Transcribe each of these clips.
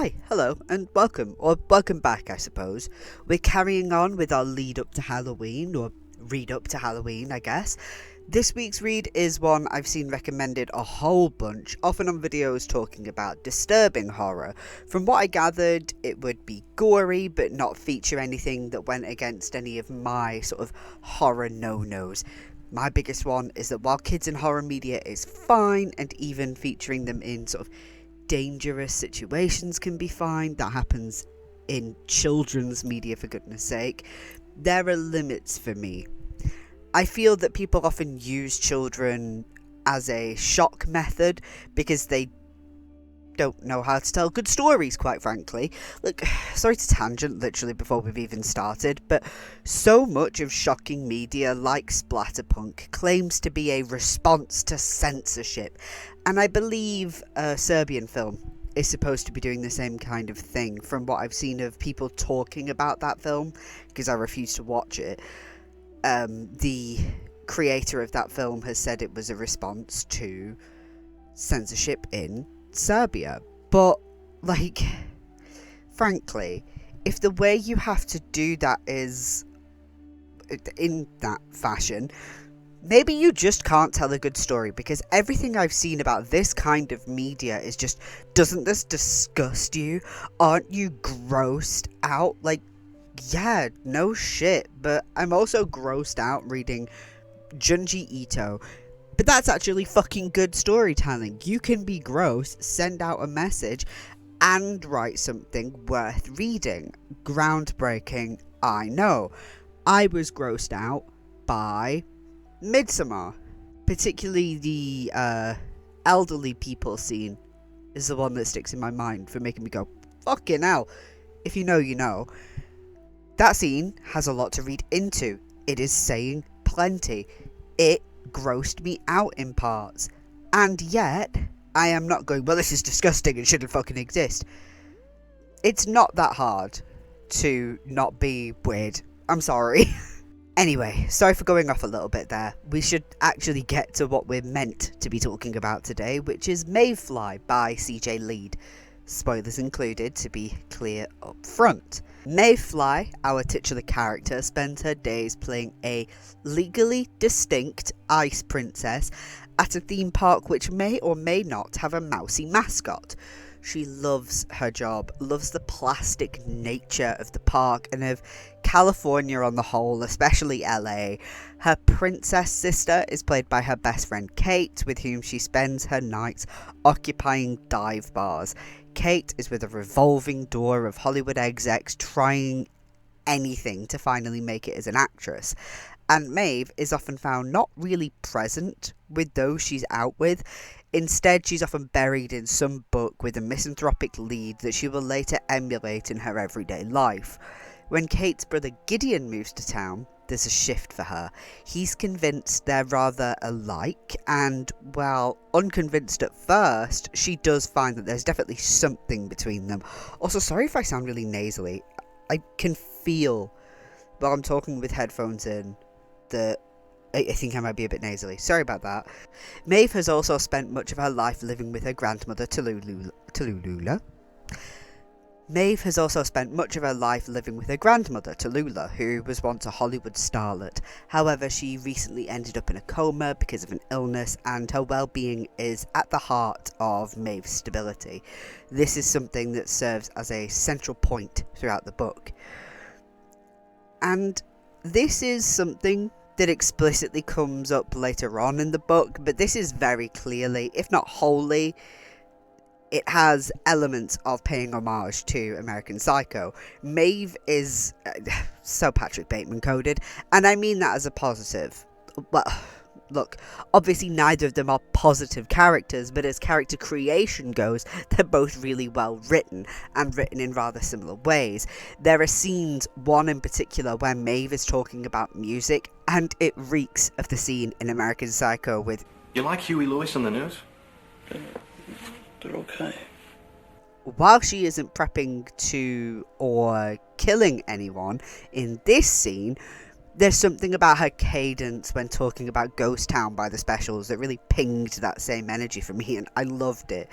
Hi, hello, and welcome, or welcome back, I suppose. We're carrying on with our lead up to Halloween, or read up to Halloween, I guess. This week's read is one I've seen recommended a whole bunch, often on videos talking about disturbing horror. From what I gathered, it would be gory, but not feature anything that went against any of my sort of horror no-nos. My biggest one is that while kids in horror media is fine, and even featuring them in sort of dangerous situations can be fine, that happens in children's media for goodness sake, there are limits for me. I feel that people often use children as a shock method because they don't know how to tell good stories, quite frankly. Look, sorry to tangent literally before we've even started, but so much of shocking media like splatterpunk claims to be a response to censorship, and I believe a Serbian film is supposed to be doing the same kind of thing from what I've seen of people talking about that film, because I refuse to watch it. The creator of that film has said it was a response to censorship in Serbia, but like, frankly, if the way you have to do that is in that fashion, maybe you just can't tell a good story, because everything I've seen about this kind of media is just, doesn't this disgust you? Aren't you grossed out? Like, yeah, no shit, but I'm also grossed out reading Junji Ito. But that's actually fucking good storytelling. You can be gross, send out a message, and write something worth reading. Groundbreaking, I know. I was grossed out by Midsommar. Particularly the elderly people scene is the one that sticks in my mind for making me go, fucking hell. If you know, you know. That scene has a lot to read into. It is saying plenty. It grossed me out in parts, and yet I am not going, well, this is disgusting and shouldn't fucking exist. It's not that hard to not be weird. I'm sorry. Anyway, sorry for going off a little bit there. We should actually get to what we're meant to be talking about today, which is Maeve Fly by CJ Leede. Spoilers included, to be clear up front. Maeve Fly, our titular character, spends her days playing a legally distinct ice princess at a theme park which may or may not have a mousy mascot. She loves her job, loves the plastic nature of the park and of California on the whole, especially LA. Her princess sister is played by her best friend Kate, with whom she spends her nights occupying dive bars. Kate is with a revolving door of Hollywood execs trying anything to finally make it as an actress. And Maeve is often found not really present with those she's out with. Instead, she's often buried in some book with a misanthropic lead that she will later emulate in her everyday life. When Kate's brother Gideon moves to town, there's a shift for her. He's convinced they're rather alike, and while unconvinced at first, she does find that there's definitely something between them. Also, sorry if I sound really nasally. I can feel, while I'm talking with headphones in, that I think I might be a bit nasally. Sorry about that. Maeve has also spent much of her life living with her grandmother, Tallulah. Maeve has also spent much of her life living with her grandmother, Tallulah, who was once a Hollywood starlet. However, she recently ended up in a coma because of an illness, and her well-being is at the heart of Maeve's stability. This is something that serves as a central point throughout the book. And this is something that explicitly comes up later on in the book, but this is very clearly, if not wholly, it has elements of paying homage to American Psycho. Maeve is so Patrick Bateman coded, and I mean that as a positive. Well, look, obviously neither of them are positive characters, but as character creation goes, they're both really well written, and written in rather similar ways. There are scenes, one in particular, where Maeve is talking about music, and it reeks of the scene in American Psycho with, "You like Huey Lewis on the news?" They're okay. While she isn't prepping to or killing anyone in this scene, there's something about her cadence when talking about Ghost Town by the Specials that really pinged that same energy for me, and I loved it.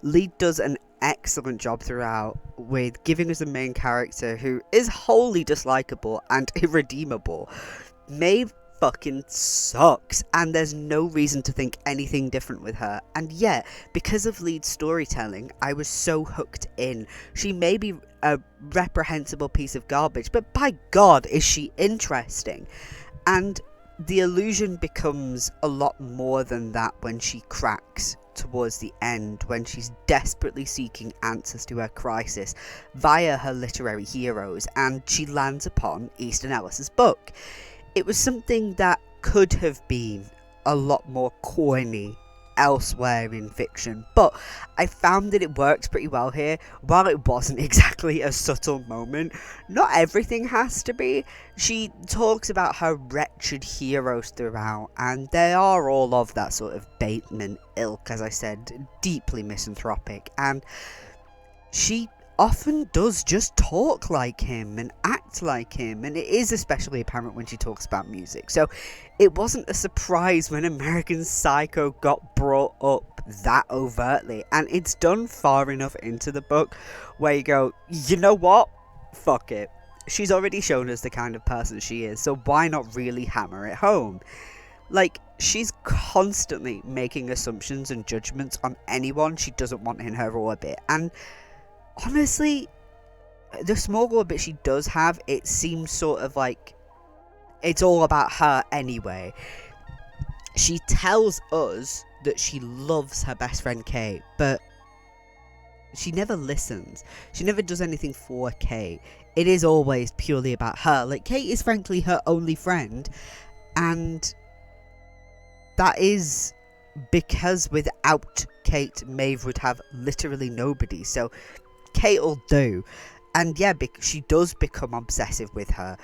Leede does an excellent job throughout with giving us a main character who is wholly dislikable and irredeemable. Maeve fucking sucks, and there's no reason to think anything different with her. And yet, because of lead storytelling, I was so hooked in. She may be a reprehensible piece of garbage, but by God, is she interesting. And the illusion becomes a lot more than that when she cracks towards the end, when she's desperately seeking answers to her crisis via her literary heroes, and she lands upon Easton Ellis's book. It was something that could have been a lot more corny elsewhere in fiction, but I found that it works pretty well here. While it wasn't exactly a subtle moment, not everything has to be. She talks about her wretched heroes throughout, and they are all of that sort of Bateman ilk, as I said, deeply misanthropic, and she often does just talk like him and act like him, and it is especially apparent when she talks about music. So it wasn't a surprise when American Psycho got brought up that overtly, and it's done far enough into the book where you go, you know what, fuck it, she's already shown us the kind of person she is, so why not really hammer it home? Like, she's constantly making assumptions and judgments on anyone she doesn't want in her orbit, and honestly, the small orbit she does have, it seems sort of like it's all about her anyway. She tells us that she loves her best friend Kate, but she never listens. She never does anything for Kate. It is always purely about her. Like, Kate is frankly her only friend, and that is because without Kate, Maeve would have literally nobody. So Kate'll do, and yeah, she does become obsessive with her,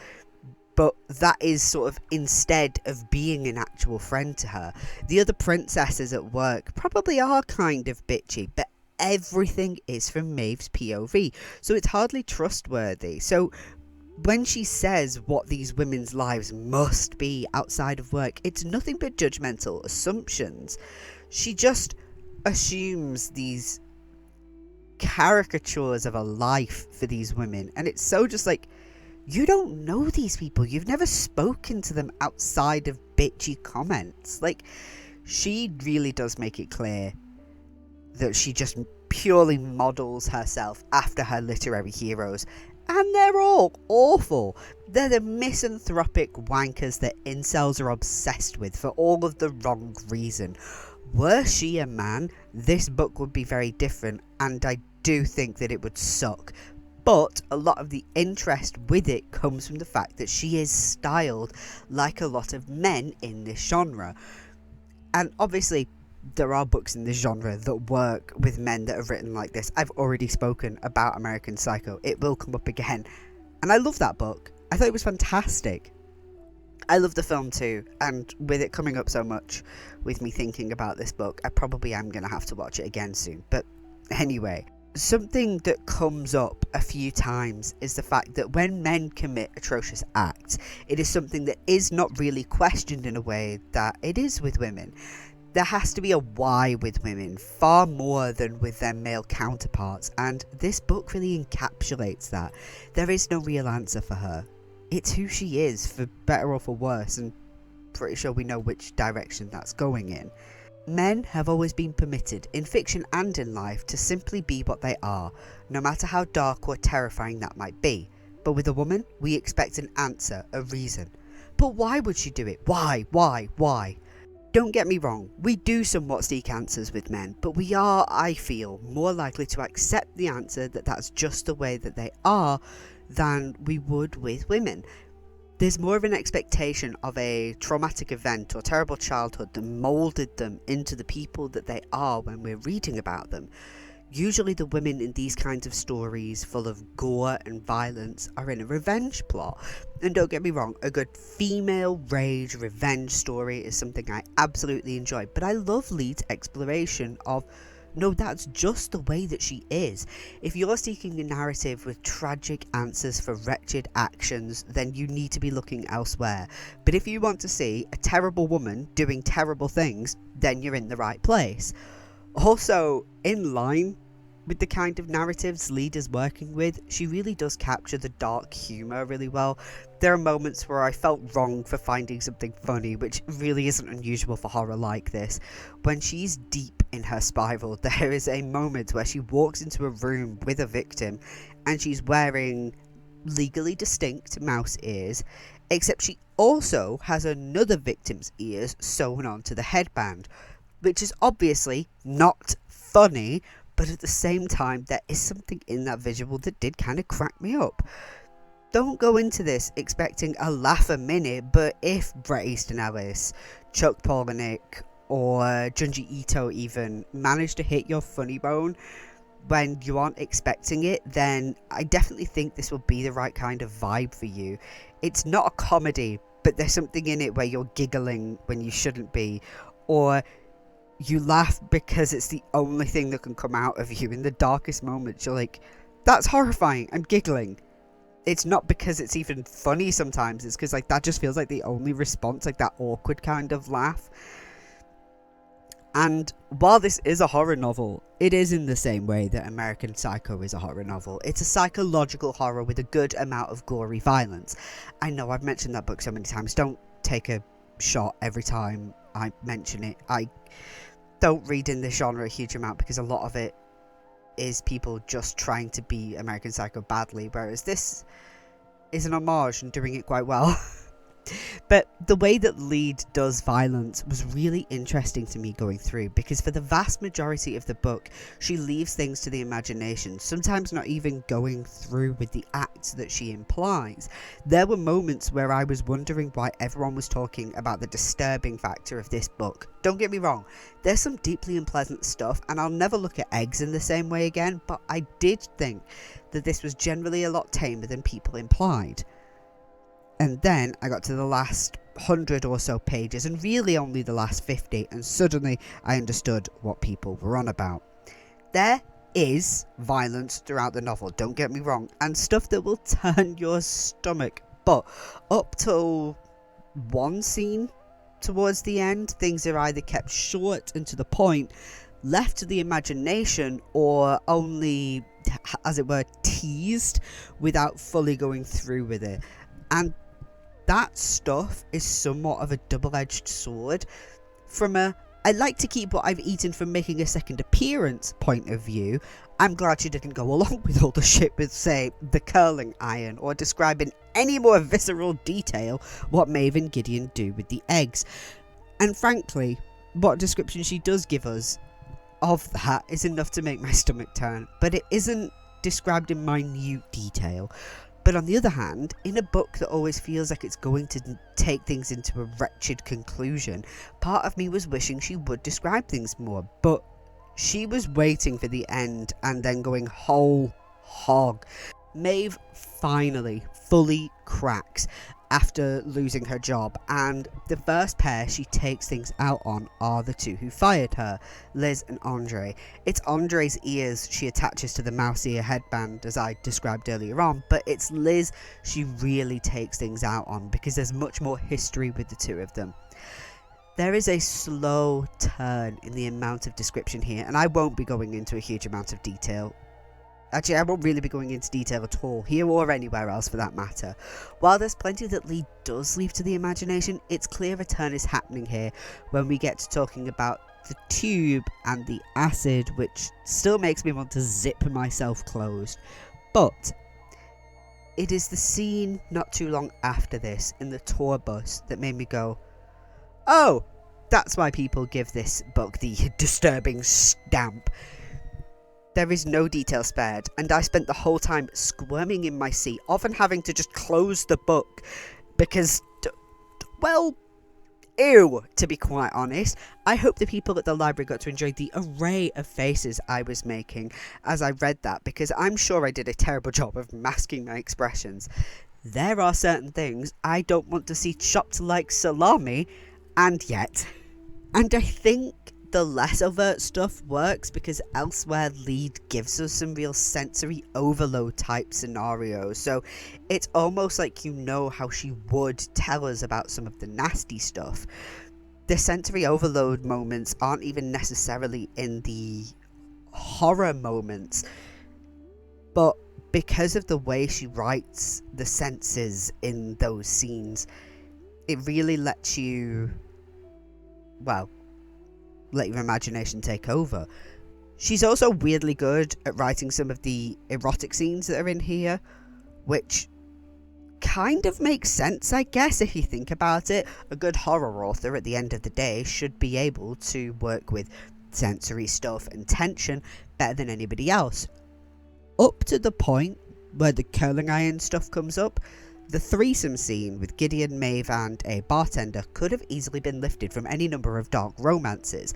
but that is sort of instead of being an actual friend to her. The other princesses at work probably are kind of bitchy, but everything is from Maeve's POV, so it's hardly trustworthy. So when she says what these women's lives must be outside of work, it's nothing but judgmental assumptions. She just assumes these caricatures of a life for these women, and it's so just like, you don't know these people, you've never spoken to them outside of bitchy comments. Like, she really does make it clear that she just purely models herself after her literary heroes, and they're all awful. They're the misanthropic wankers that incels are obsessed with for all of the wrong reason. Were she a man, this book would be very different, and I do think that it would suck. But a lot of the interest with it comes from the fact that she is styled like a lot of men in this genre. And obviously, there are books in this genre that work with men that are written like this. I've already spoken about American Psycho. It will come up again. And I love that book. I thought it was fantastic. I love the film too, and with it coming up so much with me thinking about this book, I probably am going to have to watch it again soon. But anyway, something that comes up a few times is the fact that when men commit atrocious acts, it is something that is not really questioned in a way that it is with women. There has to be a why with women, far more than with their male counterparts, and this book really encapsulates that. There is no real answer for her. It's who she is, for better or for worse, and pretty sure we know which direction that's going in. Men have always been permitted, in fiction and in life, to simply be what they are, no matter how dark or terrifying that might be. But with a woman, we expect an answer, a reason. But why would she do it? Why? Don't get me wrong, we do somewhat seek answers with men, but we are, I feel, more likely to accept the answer that that's just the way that they are than we would with women. There's more of an expectation of a traumatic event or terrible childhood that moulded them into the people that they are when we're reading about them. Usually the women in these kinds of stories, full of gore and violence, are in a revenge plot. And don't get me wrong, a good female rage revenge story is something I absolutely enjoy, but I love Lee's exploration of, no, that's just the way that she is. If you're seeking a narrative with tragic answers for wretched actions, then you need to be looking elsewhere. But if you want to see a terrible woman doing terrible things, then you're in the right place. Also, in line with the kind of narratives Lead is working with, she really does capture the dark humour really well. There are moments where I felt wrong for finding something funny, which really isn't unusual for horror like this. When she's deep in her spiral, there is a moment where she walks into a room with a victim and she's wearing legally distinct mouse ears, except she also has another victim's ears sewn onto the headband, which is obviously not funny, but at the same time, there is something in that visual that did kind of crack me up. Don't go into this expecting a laugh a minute, but if Bret Easton Ellis, Chuck Palahniuk, or Junji Ito even manage to hit your funny bone when you aren't expecting it, then I definitely think this will be the right kind of vibe for you. It's not a comedy, but there's something in it where you're giggling when you shouldn't be, or you laugh because it's the only thing that can come out of you in the darkest moments. You're like, that's horrifying, I'm giggling. It's not because it's even funny sometimes, it's because like that just feels like the only response, like that awkward kind of laugh. And while this is a horror novel, it is in the same way that American Psycho is a horror novel. It's a psychological horror with a good amount of gory violence. I know I've mentioned that book so many times, don't take a shot every time I mention it. I don't read in this genre a huge amount because a lot of it is people just trying to be American Psycho badly, whereas this is an homage and doing it quite well. But the way that Lead does violence was really interesting to me going through, because for the vast majority of the book, she leaves things to the imagination, sometimes not even going through with the acts that she implies. There were moments where I was wondering why everyone was talking about the disturbing factor of this book. Don't get me wrong, there's some deeply unpleasant stuff, and I'll never look at eggs in the same way again, but I did think that this was generally a lot tamer than people implied. And then I got to the last 100 or so pages, and really only the last 50, and suddenly I understood what people were on about. There is violence throughout the novel, don't get me wrong, and stuff that will turn your stomach, but up till one scene towards the end, things are either kept short and to the point, left to the imagination, or only, as it were, teased without fully going through with it. And that stuff is somewhat of a double-edged sword. From a I like to keep what I've eaten from making a second appearance point of view, I'm glad she didn't go along with all the shit with, say, the curling iron, or describe in any more visceral detail what Maeve and Gideon do with the eggs. And frankly, what description she does give us of that is enough to make my stomach turn, but it isn't described in minute detail. But on the other hand, in a book that always feels like it's going to take things into a wretched conclusion, part of me was wishing she would describe things more, but she was waiting for the end and then going whole hog. Maeve finally fully cracks after losing her job, and the first pair she takes things out on are the two who fired her, Liz and Andre. It's Andre's ears she attaches to the mouse ear headband, as I described earlier on, but it's Liz she really takes things out on, because there's much more history with the two of them. There is a slow turn in the amount of description here, and I won't be going into a huge amount of detail. Actually, I won't really be going into detail at all, here or anywhere else for that matter. While there's plenty that Lee does leave to the imagination, it's clear a turn is happening here when we get to talking about the tube and the acid, which still makes me want to zip myself closed. But it is the scene not too long after this in the tour bus that made me go, oh, that's why people give this book the disturbing stamp. There is no detail spared, and I spent the whole time squirming in my seat, often having to just close the book, because, well, ew, to be quite honest. I hope the people at the library got to enjoy the array of faces I was making as I read that, because I'm sure I did a terrible job of masking my expressions. There are certain things I don't want to see chopped like salami, and yet. And I think the less overt stuff works because elsewhere Lead gives us some real sensory overload type scenarios, so it's almost like you know how she would tell us about some of the nasty stuff. The sensory overload moments aren't even necessarily in the horror moments, but because of the way she writes the senses in those scenes, it really lets you, well, let your imagination take over. She's also weirdly good at writing some of the erotic scenes that are in here, which kind of makes sense, I guess, if you think about it. A good horror author, at the end of the day, should be able to work with sensory stuff and tension better than anybody else. Up to the point where the curling iron stuff comes up, the threesome scene with Gideon, Maeve and a bartender could have easily been lifted from any number of dark romances.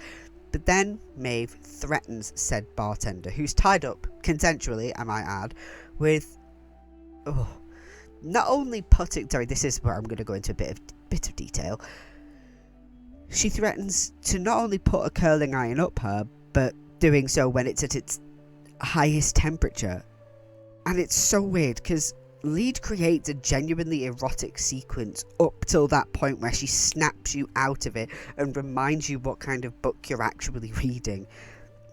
But then Maeve threatens said bartender, who's tied up, consensually I might add, with... not only putting... Sorry, this is where I'm going to go into a bit of detail. She threatens to not only put a curling iron up her, but doing so when it's at its highest temperature. And it's so weird, because Lead creates a genuinely erotic sequence up till that point where she snaps you out of it and reminds you what kind of book you're actually reading.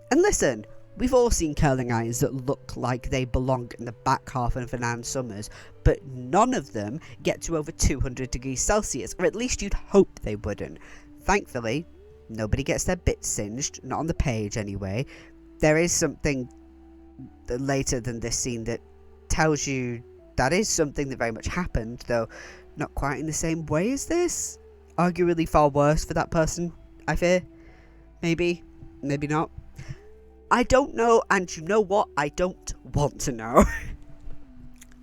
And listen, we've all seen curling irons that look like they belong in the back half of an Ann Summers, but none of them get to over 200 degrees Celsius, or at least you'd hope they wouldn't. Thankfully, nobody gets their bits singed, not on the page anyway. There is something later than this scene that tells you that is something that very much happened, though not quite in the same way as this. Arguably far worse for that person, I fear. Maybe, maybe not. I don't know, and you know what? I don't want to know.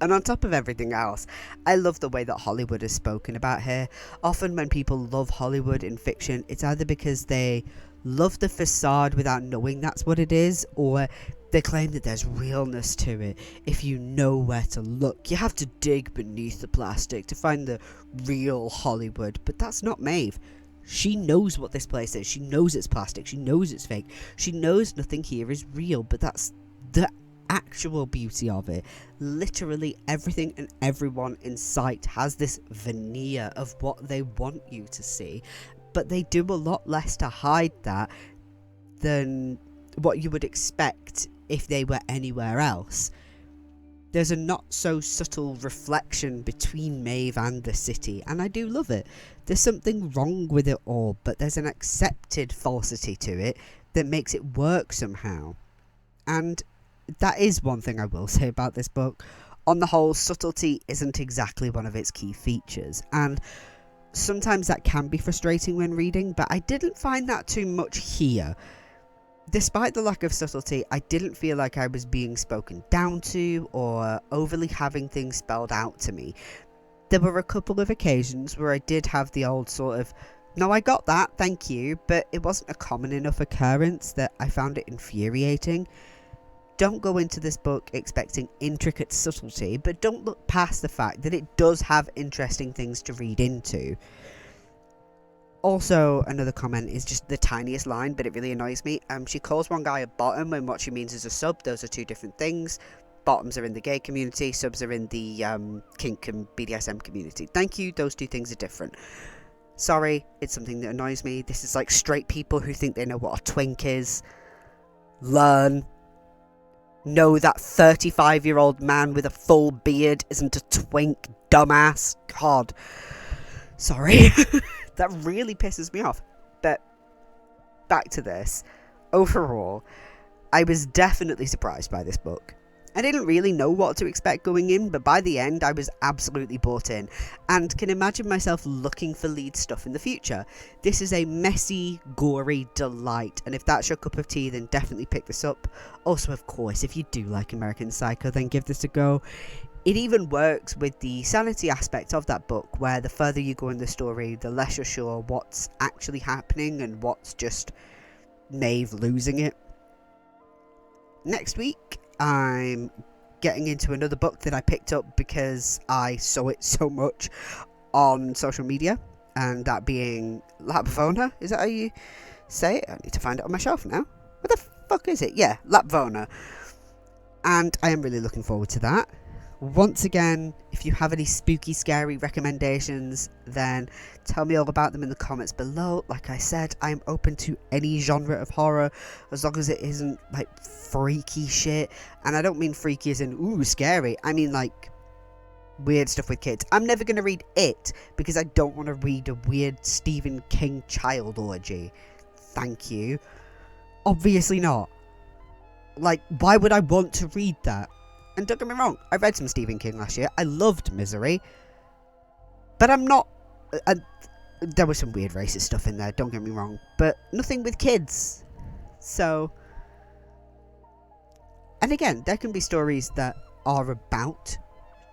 And on top of everything else, I love the way that Hollywood is spoken about here. Often when people love Hollywood in fiction, it's either because they love the facade without knowing that's what it is, or they claim that there's realness to it. If you know where to look, you have to dig beneath the plastic to find the real Hollywood. But that's not Maeve. She knows what this place is. She knows it's plastic. She knows it's fake. She knows nothing here is real, but that's the actual beauty of it. Literally everything and everyone in sight has this veneer of what they want you to see, but they do a lot less to hide that than what you would expect if they were anywhere else. There's a not so subtle reflection between Maeve and the city, and I do love it. There's something wrong with it all, but there's an accepted falsity to it that makes it work somehow. And that is one thing I will say about this book. On the whole, subtlety isn't exactly one of its key features, and sometimes that can be frustrating when reading, but I didn't find that too much here. Despite the lack of subtlety, I didn't feel like I was being spoken down to or overly having things spelled out to me. There were a couple of occasions where I did have the old sort of, no, I got that, thank you, but it wasn't a common enough occurrence that I found it infuriating. Don't go into this book expecting intricate subtlety, but don't look past the fact that it does have interesting things to read into. Also, another comment is just the tiniest line, but it really annoys me. She calls one guy a bottom when what she means is a sub. Those are two different things. Bottoms are in the gay community, subs are in the kink and BDSM community. Thank you, those two things are different. Sorry, it's something that annoys me. This is like straight people who think they know what a twink is. Learn. Know that 35-year-old man with a full beard isn't a twink, dumbass. God. Sorry. That really pisses me off. But back to this. Overall, I was definitely surprised by this book. I didn't really know what to expect going in, but by the end I was absolutely bought in, and can imagine myself looking for lead stuff in the future. This is a messy, gory delight, and if that's your cup of tea, then definitely pick this up. Also, of course, if you do like American Psycho, then give this a go. It even works with the sanity aspect of that book, where the further you go in the story, the less you're sure what's actually happening and what's just Maeve losing it. Next week, I'm getting into another book that I picked up because I saw it so much on social media, and that being Lapvona. Is that how you say it? I need to find it on my shelf now. What the fuck is it? Yeah, Lapvona. And I am really looking forward to that. Once again, if you have any spooky, scary recommendations, then tell me all about them in the comments below. Like I said, I'm open to any genre of horror, as long as it isn't, like, freaky shit. And I don't mean freaky as in, ooh, scary. I mean, like, weird stuff with kids. I'm never going to read It, because I don't want to read a weird Stephen King child orgy. Thank you. Obviously not. Like, why would I want to read that? And don't get me wrong, I read some Stephen King last year. I loved Misery. But I'm not... there was some weird racist stuff in there, don't get me wrong. But nothing with kids. So... And again, there can be stories that are about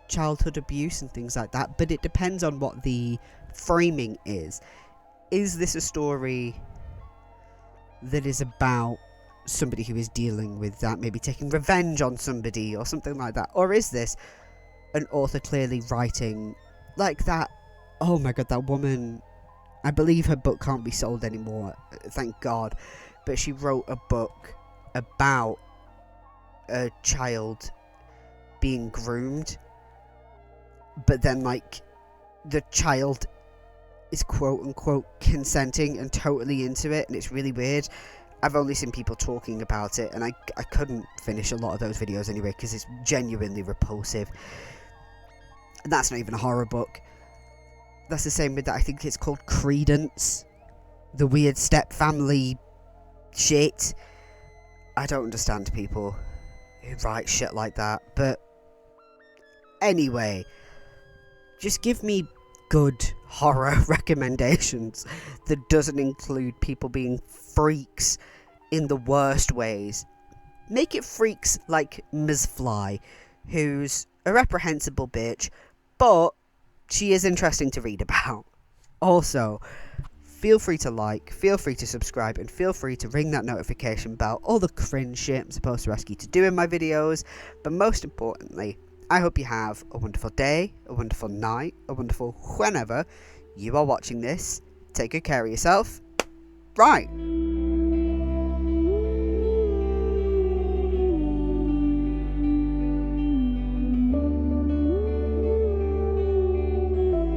childhood abuse and things like that. But it depends on what the framing is. Is this a story that is about somebody who is dealing with that, maybe taking revenge on somebody or something like that? Or is this an author clearly writing like that? Oh my god, that woman, I believe her book can't be sold anymore, thank god, but she wrote a book about a child being groomed, but then, like, the child is quote unquote consenting and totally into it, and it's really weird. I've only seen people talking about it, and I couldn't finish a lot of those videos anyway, because it's genuinely repulsive. And that's not even a horror book. That's the same with that, I think it's called Credence. The weird step family shit. I don't understand people who write shit like that. But anyway, just give me good horror recommendations that doesn't include people being freaks in the worst ways. Make it freaks like Maeve Fly, who's a reprehensible bitch, but she is interesting to read about. Also, feel free to like, feel free to subscribe, and feel free to ring that notification bell, all the cringe shit I'm supposed to ask you to do in my videos. But most importantly, I hope you have a wonderful day, a wonderful night, a wonderful whenever you are watching this. Take good care of yourself. Right.